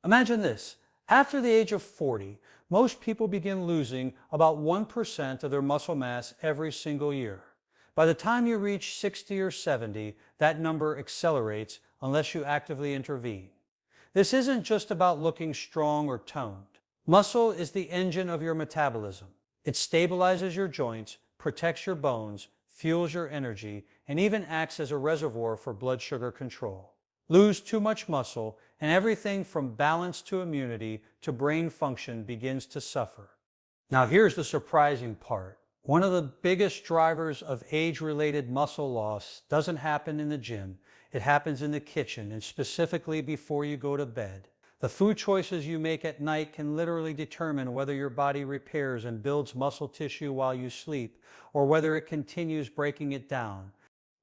Imagine this. After the age of 40, most people begin losing about 1% of their muscle mass every single year. By the time you reach 60 or 70, that number accelerates unless you actively intervene. This isn't just about looking strong or toned. Muscle is the engine of your metabolism. It stabilizes your joints, protects your bones, fuels your energy, and even acts as a reservoir for blood sugar control. Lose too much muscle, and everything from balance to immunity to brain function begins to suffer. Now here's the surprising part. One of the biggest drivers of age-related muscle loss doesn't happen in the gym. It happens in the kitchen, and specifically before you go to bed. The food choices you make at night can literally determine whether your body repairs and builds muscle tissue while you sleep, or whether it continues breaking it down.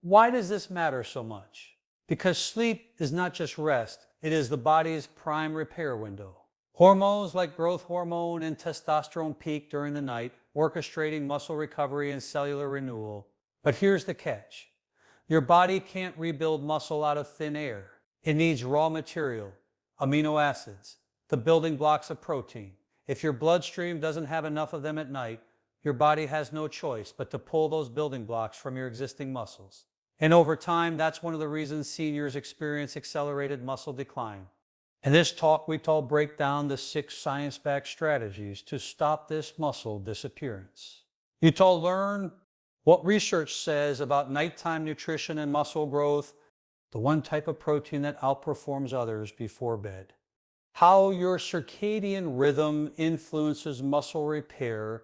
Why does this matter so much? Because sleep is not just rest, it is the body's prime repair window. Hormones like growth hormone and testosterone peak during the night, orchestrating muscle recovery and cellular renewal. But here's the catch. Your body can't rebuild muscle out of thin air. It needs raw material, amino acids, the building blocks of protein. If your bloodstream doesn't have enough of them at night, your body has no choice but to pull those building blocks from your existing muscles. And over time, that's one of the reasons seniors experience accelerated muscle decline. In this talk, we break down the 6 science-backed strategies to stop this muscle disappearance. You learn what research says about nighttime nutrition and muscle growth, the one type of protein that outperforms others before bed, how your circadian rhythm influences muscle repair,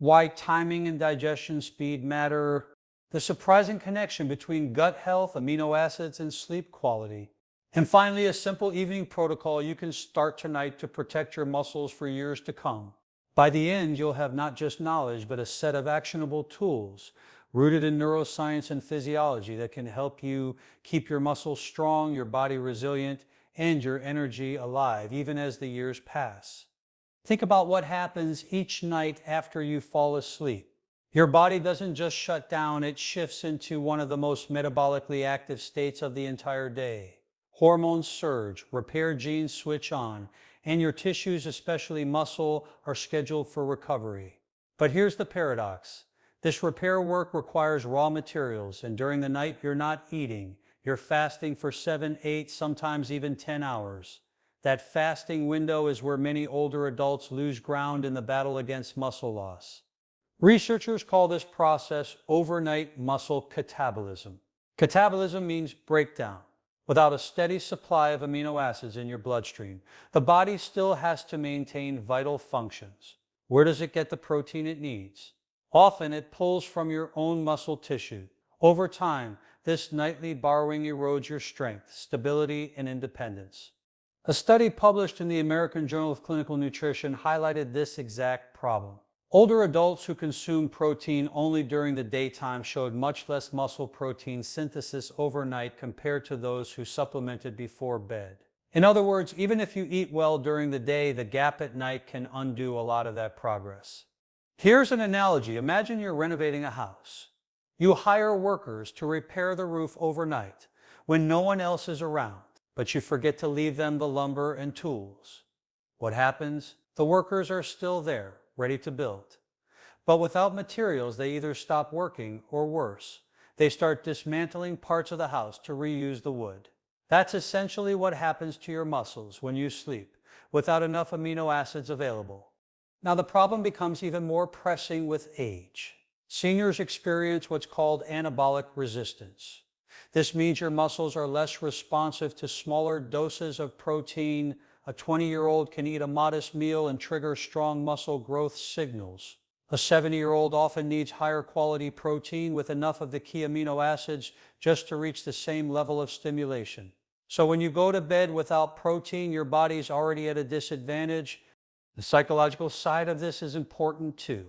why timing and digestion speed matter, the surprising connection between gut health, amino acids, and sleep quality, and finally, a simple evening protocol you can start tonight to protect your muscles for years to come. By the end, you'll have not just knowledge, but a set of actionable tools rooted in neuroscience and physiology that can help you keep your muscles strong, your body resilient, and your energy alive, even as the years pass. Think about what happens each night after you fall asleep. Your body doesn't just shut down, it shifts into one of the most metabolically active states of the entire day. Hormones surge, repair genes switch on, and your tissues, especially muscle, are scheduled for recovery. But here's the paradox. This repair work requires raw materials, and during the night you're not eating. You're fasting for 7, 8, sometimes even 10 hours. That fasting window is where many older adults lose ground in the battle against muscle loss. Researchers call this process overnight muscle catabolism. Catabolism means breakdown. Without a steady supply of amino acids in your bloodstream, the body still has to maintain vital functions. Where does it get the protein it needs? Often it pulls from your own muscle tissue. Over time, this nightly borrowing erodes your strength, stability, and independence. A study published in the American Journal of Clinical Nutrition highlighted this exact problem. Older adults who consumed protein only during the daytime showed much less muscle protein synthesis overnight compared to those who supplemented before bed. In other words, even if you eat well during the day, the gap at night can undo a lot of that progress. Here's an analogy. Imagine you're renovating a house. You hire workers to repair the roof overnight when no one else is around, but you forget to leave them the lumber and tools. What happens? The workers are still there, ready to build. But without materials, they either stop working or worse, they start dismantling parts of the house to reuse the wood. That's essentially what happens to your muscles when you sleep, without enough amino acids available. Now the problem becomes even more pressing with age. Seniors experience what's called anabolic resistance. This means your muscles are less responsive to smaller doses of protein. A 20-year-old can eat a modest meal and trigger strong muscle growth signals. A 70-year-old often needs higher quality protein with enough of the key amino acids just to reach the same level of stimulation. So when you go to bed without protein, your body's already at a disadvantage. The psychological side of this is important too.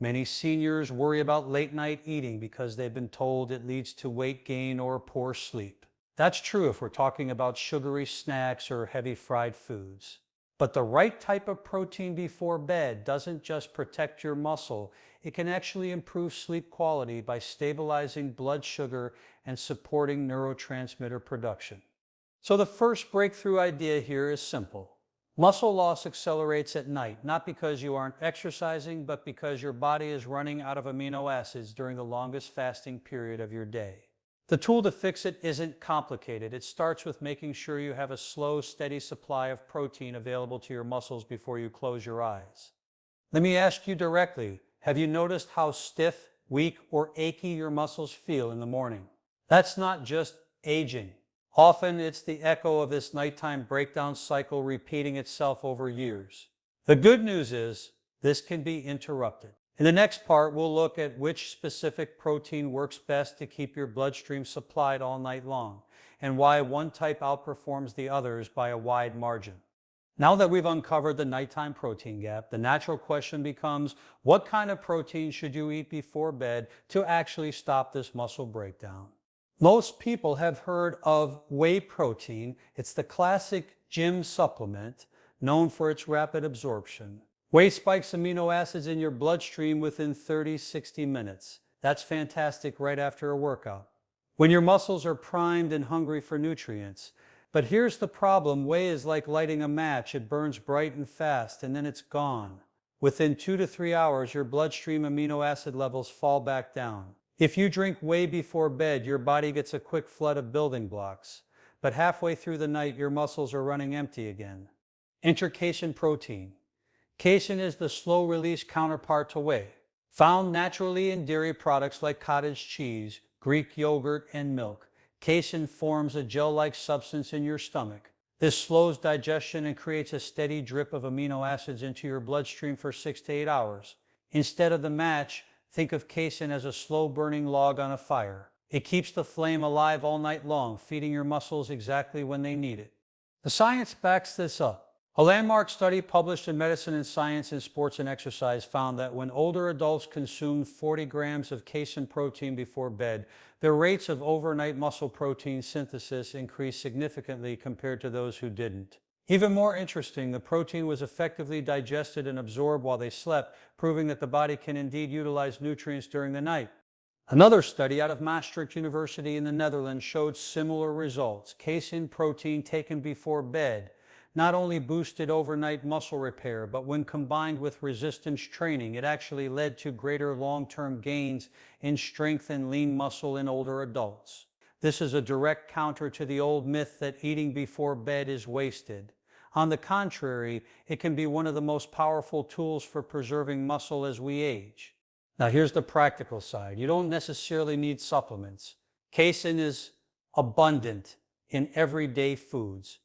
Many seniors worry about late night eating because they've been told it leads to weight gain or poor sleep. That's true if we're talking about sugary snacks or heavy fried foods. But the right type of protein before bed doesn't just protect your muscle, it can actually improve sleep quality by stabilizing blood sugar and supporting neurotransmitter production. So the first breakthrough idea here is simple. Muscle loss accelerates at night, not because you aren't exercising, but because your body is running out of amino acids during the longest fasting period of your day. The tool to fix it isn't complicated. It starts with making sure you have a slow, steady supply of protein available to your muscles before you close your eyes. Let me ask you directly, have you noticed how stiff, weak, or achy your muscles feel in the morning? That's not just aging. Often it's the echo of this nighttime breakdown cycle repeating itself over years. The good news is this can be interrupted. In the next part, we'll look at which specific protein works best to keep your bloodstream supplied all night long, and why one type outperforms the others by a wide margin. Now that we've uncovered the nighttime protein gap, the natural question becomes, what kind of protein should you eat before bed to actually stop this muscle breakdown? Most people have heard of whey protein. It's the classic gym supplement known for its rapid absorption. Whey spikes amino acids in your bloodstream within 30-60 minutes. That's fantastic right after a workout, when your muscles are primed and hungry for nutrients. But here's the problem. Whey is like lighting a match. It burns bright and fast, and then it's gone. Within 2 to 3 hours, your bloodstream amino acid levels fall back down. If you drink whey before bed, your body gets a quick flood of building blocks. But halfway through the night, your muscles are running empty again. Enter casein protein. Casein is the slow-release counterpart to whey, found naturally in dairy products like cottage cheese, Greek yogurt, and milk. Casein forms a gel-like substance in your stomach. This slows digestion and creates a steady drip of amino acids into your bloodstream for 6 to 8 hours. Instead of the match, think of casein as a slow-burning log on a fire. It keeps the flame alive all night long, feeding your muscles exactly when they need it. The science backs this up. A landmark study published in Medicine and Science in Sports and Exercise found that when older adults consumed 40 grams of casein protein before bed, their rates of overnight muscle protein synthesis increased significantly compared to those who didn't. Even more interesting, the protein was effectively digested and absorbed while they slept, proving that the body can indeed utilize nutrients during the night. Another study out of Maastricht University in the Netherlands showed similar results. Casein protein taken before bed not only boosted overnight muscle repair, but when combined with resistance training, it actually led to greater long-term gains in strength and lean muscle in older adults. This is a direct counter to the old myth that eating before bed is wasted. On the contrary, it can be one of the most powerful tools for preserving muscle as we age. Now here's the practical side. You don't necessarily need supplements. Casein is abundant in everyday foods.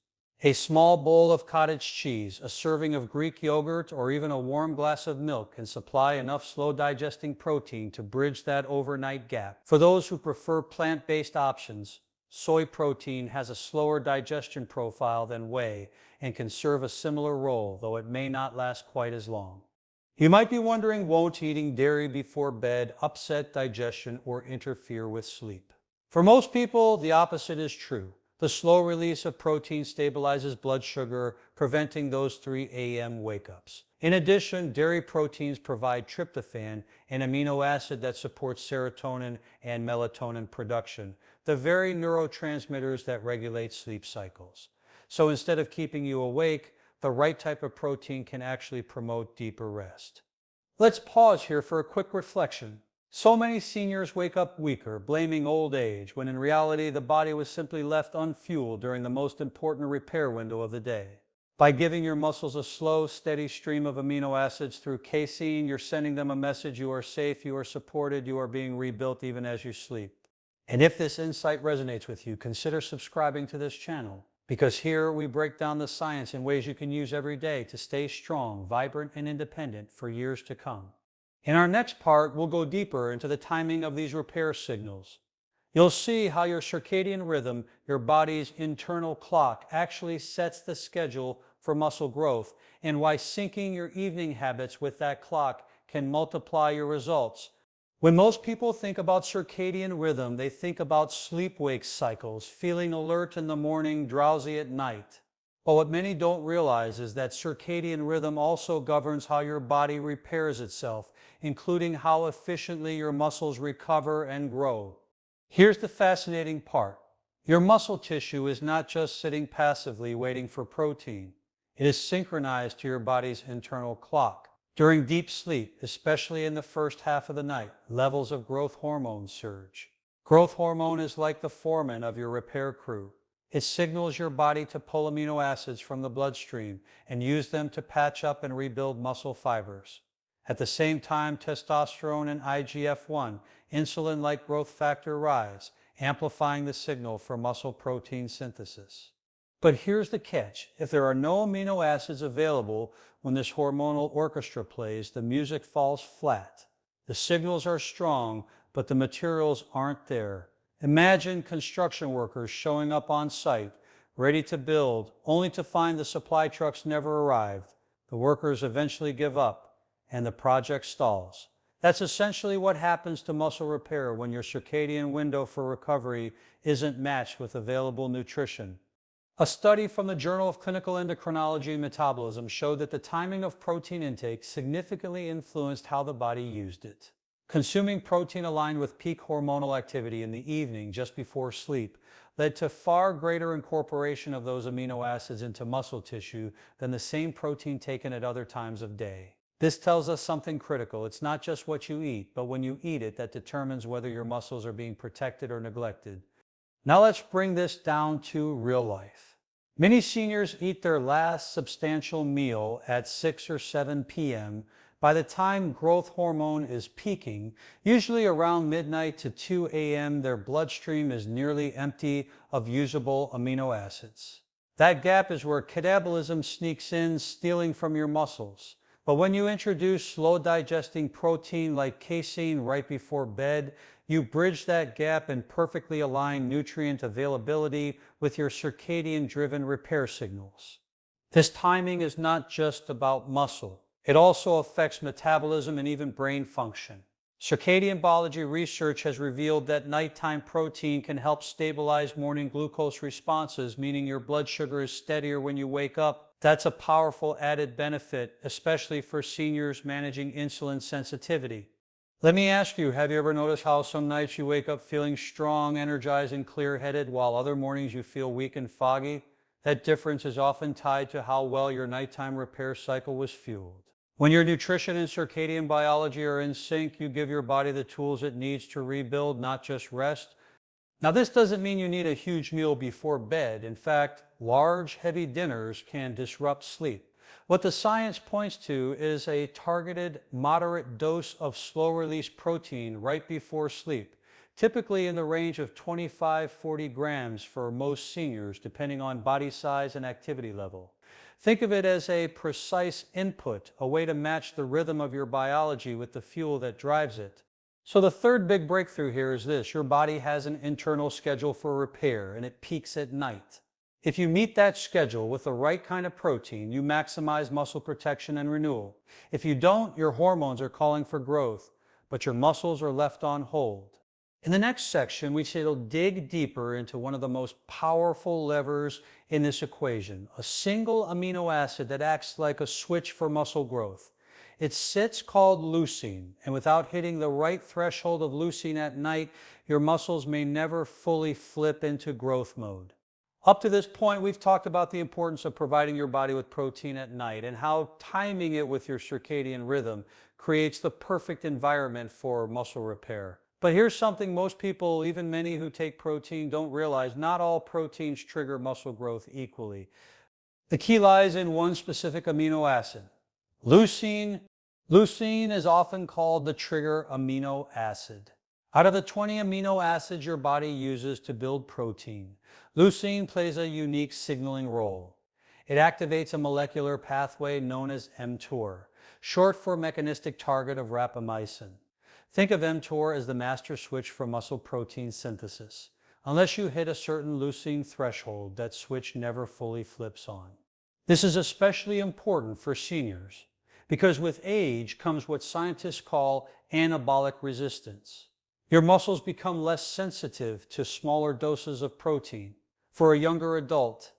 A small bowl of cottage cheese, a serving of Greek yogurt, or even a warm glass of milk can supply enough slow-digesting protein to bridge that overnight gap. For those who prefer plant-based options, soy protein has a slower digestion profile than whey and can serve a similar role, though it may not last quite as long. You might be wondering, won't eating dairy before bed upset digestion or interfere with sleep? For most people, the opposite is true. The slow release of protein stabilizes blood sugar, preventing those 3 a.m. wake-ups. In addition, dairy proteins provide tryptophan, an amino acid that supports serotonin and melatonin production, the very neurotransmitters that regulate sleep cycles. So instead of keeping you awake, the right type of protein can actually promote deeper rest. Let's pause here for a quick reflection. So many seniors wake up weaker, blaming old age, when in reality the body was simply left unfueled during the most important repair window of the day. By giving your muscles a slow, steady stream of amino acids through casein, you're sending them a message: you are safe, you are supported, you are being rebuilt even as you sleep. And if this insight resonates with you, consider subscribing to this channel, because here we break down the science in ways you can use every day to stay strong, vibrant, and independent for years to come. In our next part, we'll go deeper into the timing of these repair signals. You'll see how your circadian rhythm, your body's internal clock, actually sets the schedule for muscle growth, and why syncing your evening habits with that clock can multiply your results. When most people think about circadian rhythm, they think about sleep-wake cycles, feeling alert in the morning, drowsy at night. But what many don't realize is that circadian rhythm also governs how your body repairs itself, including how efficiently your muscles recover and grow. Here's the fascinating part. Your muscle tissue is not just sitting passively waiting for protein. It is synchronized to your body's internal clock. During deep sleep, especially in the first half of the night, levels of growth hormone surge. Growth hormone is like the foreman of your repair crew. It signals your body to pull amino acids from the bloodstream and use them to patch up and rebuild muscle fibers. At the same time, testosterone and IGF-1, insulin-like growth factor, rise, amplifying the signal for muscle protein synthesis. But here's the catch. If there are no amino acids available when this hormonal orchestra plays, the music falls flat. The signals are strong, but the materials aren't there. Imagine construction workers showing up on site, ready to build, only to find the supply trucks never arrived. The workers eventually give up, and the project stalls. That's essentially what happens to muscle repair when your circadian window for recovery isn't matched with available nutrition. A study from the Journal of Clinical Endocrinology and Metabolism showed that the timing of protein intake significantly influenced how the body used it. Consuming protein aligned with peak hormonal activity in the evening just before sleep led to far greater incorporation of those amino acids into muscle tissue than the same protein taken at other times of day. This tells us something critical. It's not just what you eat, but when you eat it that determines whether your muscles are being protected or neglected. Now let's bring this down to real life. Many seniors eat their last substantial meal at 6 or 7 p.m. By the time growth hormone is peaking, usually around midnight to 2 a.m., their bloodstream is nearly empty of usable amino acids. That gap is where catabolism sneaks in, stealing from your muscles. But when you introduce slow-digesting protein like casein right before bed, you bridge that gap and perfectly align nutrient availability with your circadian-driven repair signals. This timing is not just about muscle. It also affects metabolism and even brain function. Circadian biology research has revealed that nighttime protein can help stabilize morning glucose responses, meaning your blood sugar is steadier when you wake up. That's a powerful added benefit, especially for seniors managing insulin sensitivity. Let me ask you, have you ever noticed how some nights you wake up feeling strong, energized, and clear-headed, while other mornings you feel weak and foggy? That difference is often tied to how well your nighttime repair cycle was fueled. When your nutrition and circadian biology are in sync, you give your body the tools it needs to rebuild, not just rest. Now, this doesn't mean you need a huge meal before bed. In fact, large, heavy dinners can disrupt sleep. What the science points to is a targeted, moderate dose of slow-release protein right before sleep, typically in the range of 25-40 grams for most seniors, depending on body size and activity level. Think of it as a precise input, a way to match the rhythm of your biology with the fuel that drives it. So the third big breakthrough here is this: your body has an internal schedule for repair, and it peaks at night. If you meet that schedule with the right kind of protein, you maximize muscle protection and renewal. If you don't, your hormones are calling for growth, but your muscles are left on hold. In the next section, we shall dig deeper into one of the most powerful levers in this equation, a single amino acid that acts like a switch for muscle growth. It's called leucine, and without hitting the right threshold of leucine at night, your muscles may never fully flip into growth mode. Up to this point, we've talked about the importance of providing your body with protein at night and how timing it with your circadian rhythm creates the perfect environment for muscle repair. But here's something most people, even many who take protein, don't realize. Not all proteins trigger muscle growth equally. The key lies in one specific amino acid, leucine. Leucine is often called the trigger amino acid. Out of the 20 amino acids your body uses to build protein, leucine plays a unique signaling role. It activates a molecular pathway known as mTOR, short for mechanistic target of rapamycin. Think of mTOR as the master switch for muscle protein synthesis. Unless you hit a certain leucine threshold, that switch never fully flips on. This is especially important for seniors, because with age comes what scientists call anabolic resistance. Your muscles become less sensitive to smaller doses of protein. For a younger adult,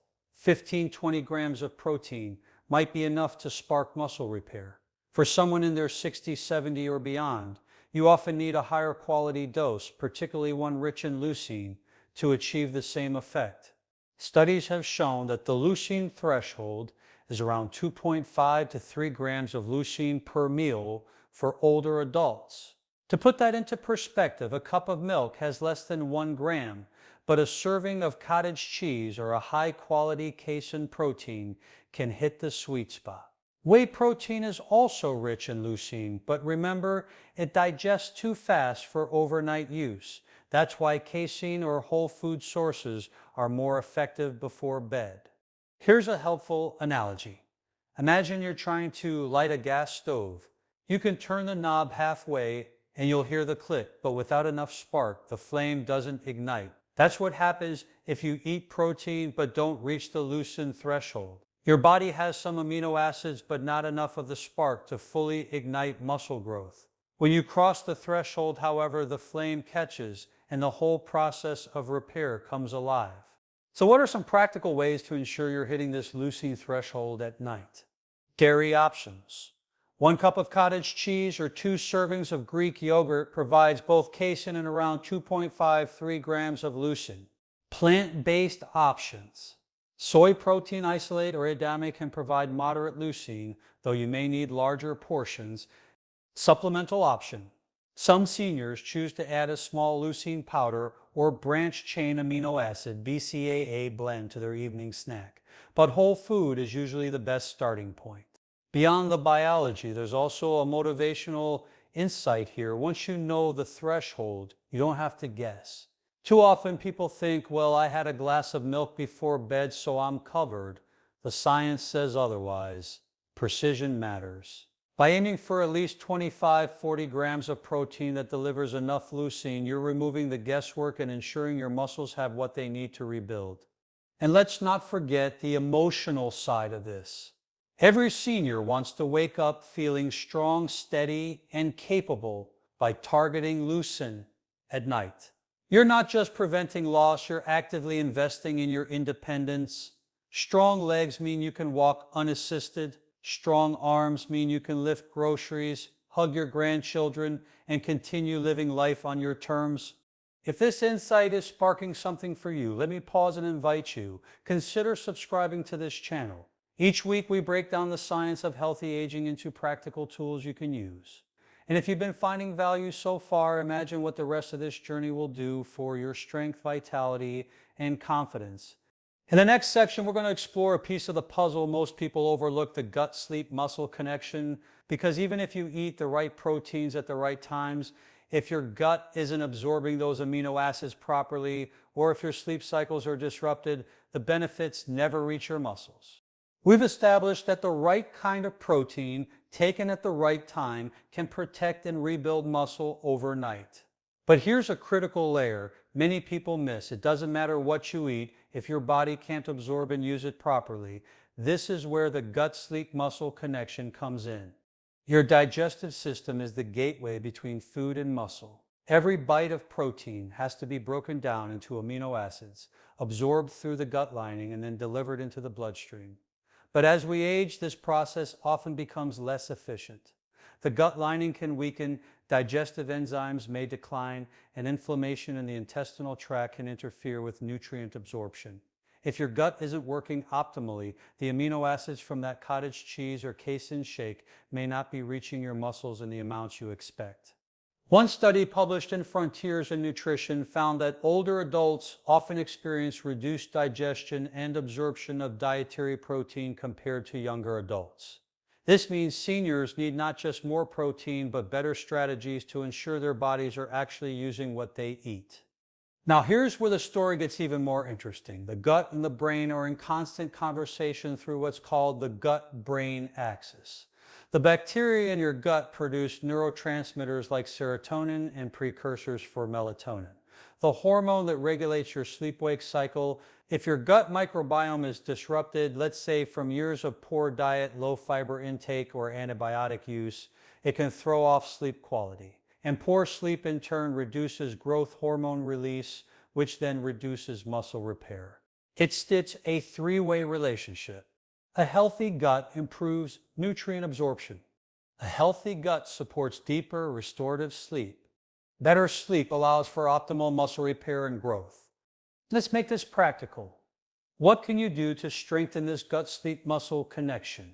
15-20 grams of protein might be enough to spark muscle repair. For someone in their 60s, 70, or beyond, you often need a higher quality dose, particularly one rich in leucine, to achieve the same effect. Studies have shown that the leucine threshold, is around 2.5 to 3 grams of leucine per meal for older adults. To put that into perspective, a cup of milk has less than 1 gram, but a serving of cottage cheese or a high-quality casein protein can hit the sweet spot. Whey protein is also rich in leucine, but remember, it digests too fast for overnight use. That's why casein or whole food sources are more effective before bed. Here's a helpful analogy. Imagine you're trying to light a gas stove. You can turn the knob halfway and you'll hear the click, but without enough spark, the flame doesn't ignite. That's what happens if you eat protein but don't reach the leucine threshold. Your body has some amino acids but not enough of the spark to fully ignite muscle growth. When you cross the threshold, however, the flame catches and the whole process of repair comes alive. So what are some practical ways to ensure you're hitting this leucine threshold at night? Dairy options. 1 cup of cottage cheese or 2 servings of Greek yogurt provides both casein and around 2.5–3 grams of leucine. Plant-based options. Soy protein isolate or edamame can provide moderate leucine, though you may need larger portions. Supplemental option. Some seniors choose to add a small leucine powder or branch-chain amino acid (BCAA) blend to their evening snack, but whole food is usually the best starting point. Beyond the biology, there's also a motivational insight here. Once you know the threshold, you don't have to guess. Too often people think, well, I had a glass of milk before bed, so I'm covered. The science says otherwise. Precision matters. By aiming for at least 25–40 grams of protein that delivers enough leucine, you're removing the guesswork and ensuring your muscles have what they need to rebuild. And let's not forget the emotional side of this. Every senior wants to wake up feeling strong, steady, and capable by targeting leucine at night. You're not just preventing loss, you're actively investing in your independence. Strong legs mean you can walk unassisted. Strong arms mean you can lift groceries, hug your grandchildren, and continue living life on your terms. If this insight is sparking something for you, let me pause and invite you. Consider subscribing to this channel. Each week we break down the science of healthy aging into practical tools you can use. And if you've been finding value so far, imagine what the rest of this journey will do for your strength, vitality, and confidence. In the next section, we're going to explore a piece of the puzzle most people overlook, the gut-sleep-muscle connection, because even if you eat the right proteins at the right times, if your gut isn't absorbing those amino acids properly, or if your sleep cycles are disrupted, the benefits never reach your muscles. We've established that the right kind of protein taken at the right time can protect and rebuild muscle overnight. But here's a critical layer many people miss. It doesn't matter what you eat if your body can't absorb and use it properly. This is where the gut-sleep-muscle connection comes in. Your digestive system is the gateway between food and muscle. Every bite of protein has to be broken down into amino acids, absorbed through the gut lining, and then delivered into the bloodstream. But as we age, this process often becomes less efficient. The gut lining can weaken, digestive enzymes may decline, and inflammation in the intestinal tract can interfere with nutrient absorption. If your gut isn't working optimally, the amino acids from that cottage cheese or casein shake may not be reaching your muscles in the amounts you expect. One study published in Frontiers in Nutrition found that older adults often experience reduced digestion and absorption of dietary protein compared to younger adults. This means seniors need not just more protein, but better strategies to ensure their bodies are actually using what they eat. Now here's where the story gets even more interesting. The gut and the brain are in constant conversation through what's called the gut-brain axis. The bacteria in your gut produce neurotransmitters like serotonin and precursors for melatonin, the hormone that regulates your sleep-wake cycle. If your gut microbiome is disrupted, let's say from years of poor diet, low fiber intake, or antibiotic use, it can throw off sleep quality. And poor sleep in turn reduces growth hormone release, which then reduces muscle repair. It's a three-way relationship. A healthy gut improves nutrient absorption. A healthy gut supports deeper, restorative sleep. Better sleep allows for optimal muscle repair and growth. Let's make this practical. What can you do to strengthen this gut-sleep muscle connection?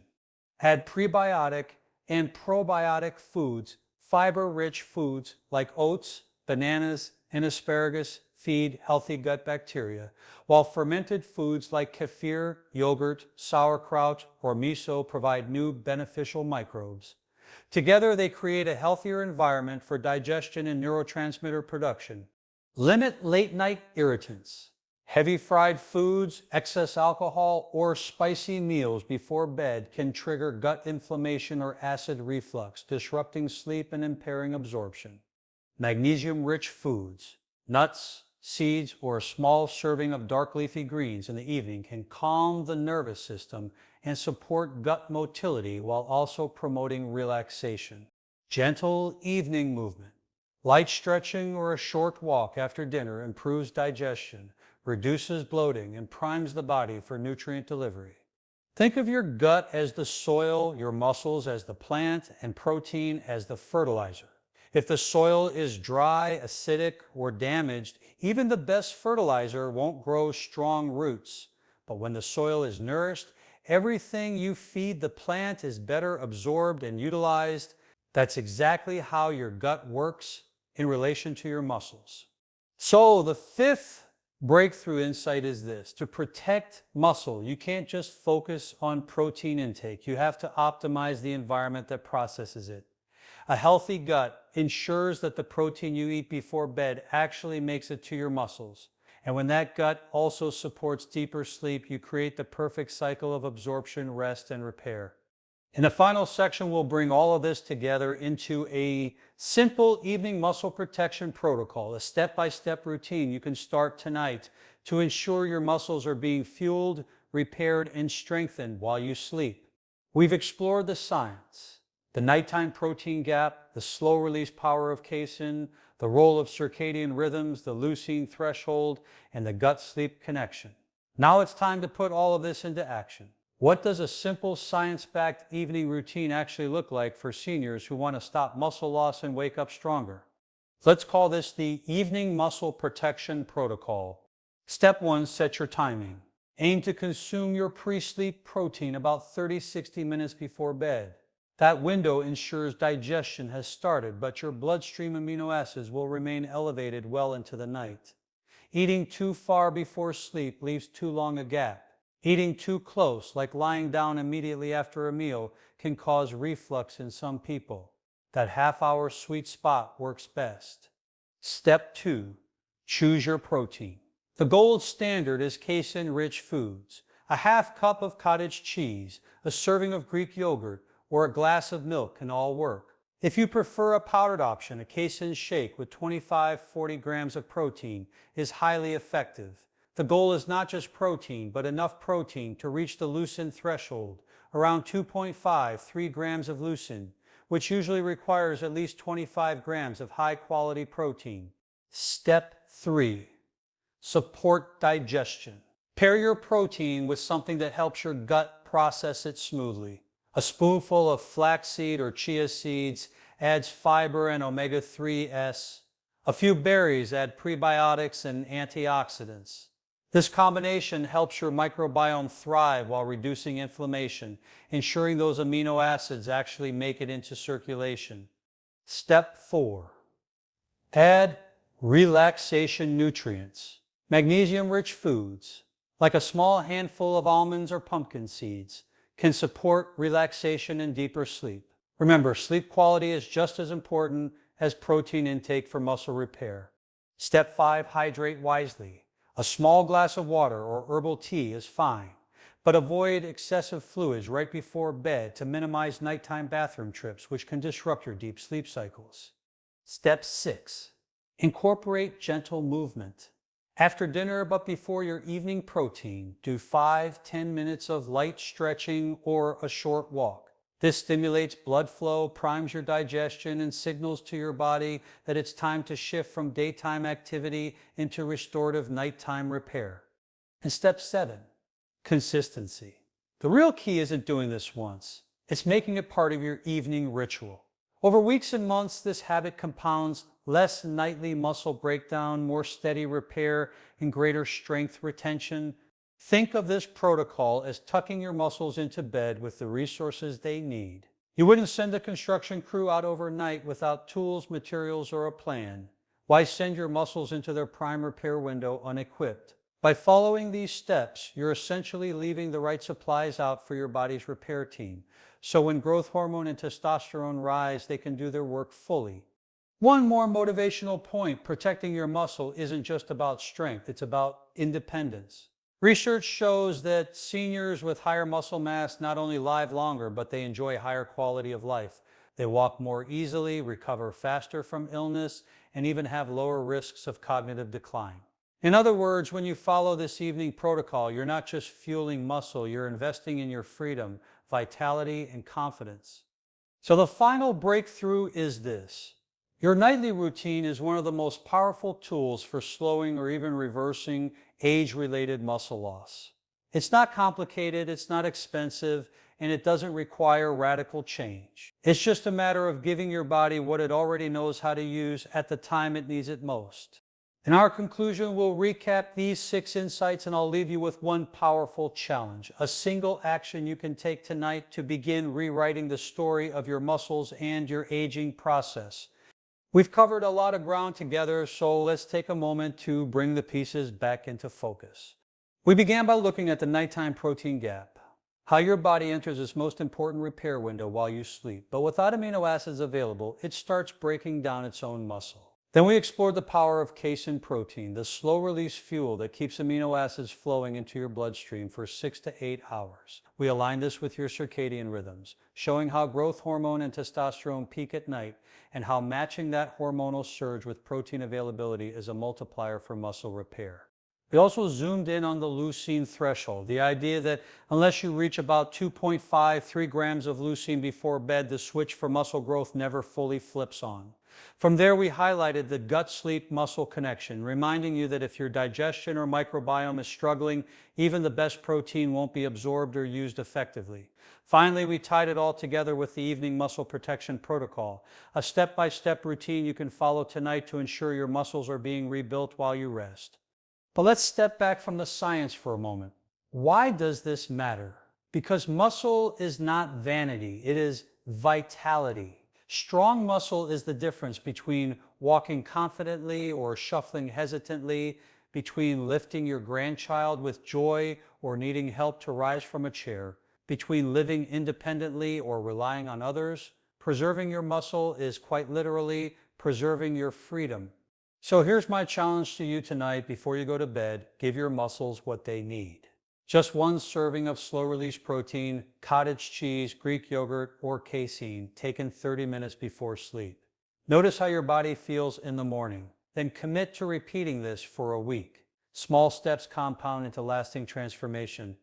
Add prebiotic and probiotic foods. Fiber-rich foods like oats, bananas, and asparagus feed healthy gut bacteria, while fermented foods like kefir, yogurt, sauerkraut, or miso provide new beneficial microbes. Together, they create a healthier environment for digestion and neurotransmitter production. Limit late-night irritants. Heavy fried foods, excess alcohol, or spicy meals before bed can trigger gut inflammation or acid reflux, disrupting sleep and impairing absorption. Magnesium-rich foods, nuts, seeds, or a small serving of dark leafy greens in the evening can calm the nervous system and support gut motility while also promoting relaxation. Gentle evening movement. Light stretching or a short walk after dinner improves digestion, reduces bloating, and primes the body for nutrient delivery. Think of your gut as the soil, your muscles as the plant, and protein as the fertilizer. If the soil is dry, acidic, or damaged, even the best fertilizer won't grow strong roots. But when the soil is nourished, everything you feed the plant is better absorbed and utilized. That's exactly how your gut works in relation to your muscles. So the fifth breakthrough insight is this: to protect muscle, you can't just focus on protein intake. You have to optimize the environment that processes it. A healthy gut ensures that the protein you eat before bed actually makes it to your muscles. And when that gut also supports deeper sleep, you create the perfect cycle of absorption, rest, and repair. In the final section, we'll bring all of this together into a simple evening muscle protection protocol, a step-by-step routine you can start tonight to ensure your muscles are being fueled, repaired, and strengthened while you sleep. We've explored the science, the nighttime protein gap, the slow-release power of casein, the role of circadian rhythms, the leucine threshold, and the gut-sleep connection. Now it's time to put all of this into action. What does a simple science-backed evening routine actually look like for seniors who want to stop muscle loss and wake up stronger? Let's call this the Evening Muscle Protection Protocol. Step 1, set your timing. Aim to consume your pre-sleep protein about 30-60 minutes before bed. That window ensures digestion has started, but your bloodstream amino acids will remain elevated well into the night. Eating too far before sleep leaves too long a gap. Eating too close, like lying down immediately after a meal, can cause reflux in some people. That half-hour sweet spot works best. Step 2, choose your protein. The gold standard is casein-rich foods. A half cup of cottage cheese, a serving of Greek yogurt, or a glass of milk can all work. If you prefer a powdered option, a casein shake with 25-40 grams of protein is highly effective. The goal is not just protein, but enough protein to reach the leucine threshold, around 2.5-3 grams of leucine, which usually requires at least 25 grams of high-quality protein. Step 3, support digestion. Pair your protein with something that helps your gut process it smoothly. A spoonful of flaxseed or chia seeds adds fiber and omega-3s. A few berries add prebiotics and antioxidants. This combination helps your microbiome thrive while reducing inflammation, ensuring those amino acids actually make it into circulation. Step 4, add relaxation nutrients. Magnesium-rich foods, like a small handful of almonds or pumpkin seeds, can support relaxation and deeper sleep. Remember, sleep quality is just as important as protein intake for muscle repair. Step 5, hydrate wisely. A small glass of water or herbal tea is fine, but avoid excessive fluids right before bed to minimize nighttime bathroom trips, which can disrupt your deep sleep cycles. Step 6, incorporate gentle movement. After dinner but before your evening protein, do 5-10 minutes of light stretching or a short walk. This stimulates blood flow, primes your digestion, and signals to your body that it's time to shift from daytime activity into restorative nighttime repair. And step 7, consistency. The real key isn't doing this once. It's making it part of your evening ritual. Over weeks and months, this habit compounds: less nightly muscle breakdown, more steady repair, and greater strength retention. Think of this protocol as tucking your muscles into bed with the resources they need. You wouldn't send a construction crew out overnight without tools, materials, or a plan. Why send your muscles into their prime repair window unequipped? By following these steps, you're essentially leaving the right supplies out for your body's repair team. So when growth hormone and testosterone rise, they can do their work fully. One more motivational point: protecting your muscle isn't just about strength, it's about independence. Research shows that seniors with higher muscle mass not only live longer, but they enjoy higher quality of life. They walk more easily, recover faster from illness, and even have lower risks of cognitive decline. In other words, when you follow this evening protocol, you're not just fueling muscle, you're investing in your freedom, vitality, and confidence. So the final breakthrough is this: your nightly routine is one of the most powerful tools for slowing or even reversing age-related muscle loss. It's not complicated, it's not expensive, and it doesn't require radical change. It's just a matter of giving your body what it already knows how to use at the time it needs it most. In our conclusion, we'll recap these 6 insights, and I'll leave you with one powerful challenge: a single action you can take tonight to begin rewriting the story of your muscles and your aging process. We've covered a lot of ground together, so let's take a moment to bring the pieces back into focus. We began by looking at the nighttime protein gap, how your body enters its most important repair window while you sleep, but without amino acids available, it starts breaking down its own muscle. Then we explored the power of casein protein, the slow-release fuel that keeps amino acids flowing into your bloodstream for 6 to 8 hours. We aligned this with your circadian rhythms, showing how growth hormone and testosterone peak at night, and how matching that hormonal surge with protein availability is a multiplier for muscle repair. We also zoomed in on the leucine threshold, the idea that unless you reach about 2.5–3 grams of leucine before bed, the switch for muscle growth never fully flips on. From there, we highlighted the gut-sleep-muscle connection, reminding you that if your digestion or microbiome is struggling, even the best protein won't be absorbed or used effectively. Finally, we tied it all together with the evening muscle protection protocol, a step-by-step routine you can follow tonight to ensure your muscles are being rebuilt while you rest. But let's step back from the science for a moment. Why does this matter? Because muscle is not vanity, it is vitality. Strong muscle is the difference between walking confidently or shuffling hesitantly, between lifting your grandchild with joy or needing help to rise from a chair, between living independently or relying on others. Preserving your muscle is quite literally preserving your freedom. So here's my challenge to you tonight before you go to bed: give your muscles what they need. Just 1 serving of slow-release protein, cottage cheese, Greek yogurt, or casein, taken 30 minutes before sleep. Notice how your body feels in the morning. Then commit to repeating this for a week. Small steps compound into lasting transformation.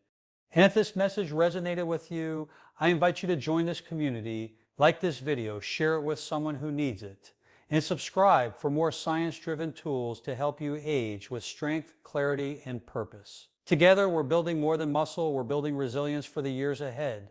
And if this message resonated with you, I invite you to join this community, like this video, share it with someone who needs it, and subscribe for more science-driven tools to help you age with strength, clarity, and purpose. Together, we're building more than muscle, we're building resilience for the years ahead.